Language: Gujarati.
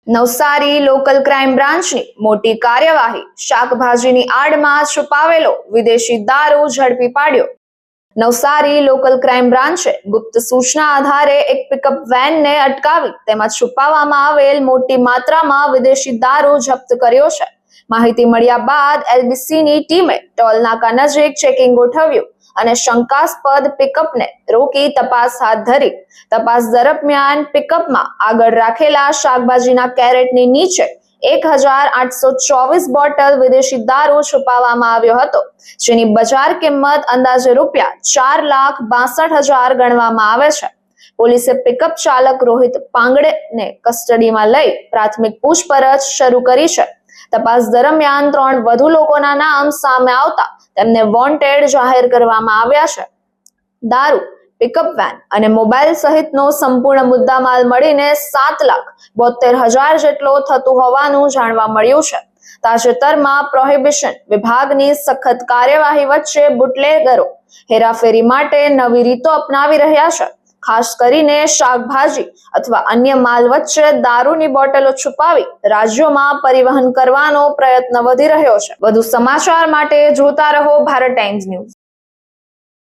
નવસારી લોકલ ક્રાઇમ બ્રાન્ચની મોટી કાર્યવાહી, શાકભાજીની આડમાં છુપાવેલો વિદેશી દારૂ ઝડપી પાડ્યો। નવસારી લોકલ ક્રાઇમ બ્રાન્ચે ગુપ્ત સૂચના આધારે એક પિકઅપ વેનને અટકાવી તેમાં છુપાવવામાં આવેલ મોટી માત્રામાં વિદેશી દારૂ જપ્ત કર્યો છે। માહિતી મળ્યા બાદ એલબીસીની ટીમે ટોલ નાકા નજીક ચેકિંગ ગોઠવ્યું અને શંકાસ્પદ પિકઅપને રોકી તપાસ હાથ ધરી। તપાસ દરમિયાન પિકઅપમાં આગળ રાખેલા શાકભાજીના કેરેટની નીચે 1824 બોટલ વિદેશી દારૂ છુપાવવામાં આવ્યો હતો, જેની બજાર કિંમત અંદાજે ₹4,62,000 ગણવામાં આવે છે। પોલીસે પિકઅપ ચાલક રોહિત પાંગડેને કસ્ટડીમાં લઈ પ્રાથમિક પૂછપરછ શરૂ કરી છે। તપાસ દરમિયાન 3 વધુ લોકોના નામ સામે આવતા તેમને વોન્ટેડ જાહેર કરવામાં આવ્યા છે। દારૂ, પિકઅપ વેન અને મોબાઈલ સહિતનો સંપૂર્ણ મુદ્દામાલ મળીને 7,72,000 જેટલો થતું હોવાનું જાણવા મળ્યું છે। તાજેતરમાં પ્રોહિબિશન વિભાગની સખત કાર્યવાહી વચ્ચે બુટલેગરો હેરાફેરી માટે નવી રીતો અપનાવી રહ્યા છે। ખાસ કરીને શાકભાજી અથવા અન્ય માલ વચ્ચે દારૂની બોટલો છુપાવી રાજ્યોમાં પરિવહન કરવાનો પ્રયત્ન વધી રહ્યો છે। વધુ સમાચાર માટે જોતા રહો ભારત ટાઈમ્સ ન્યૂઝ।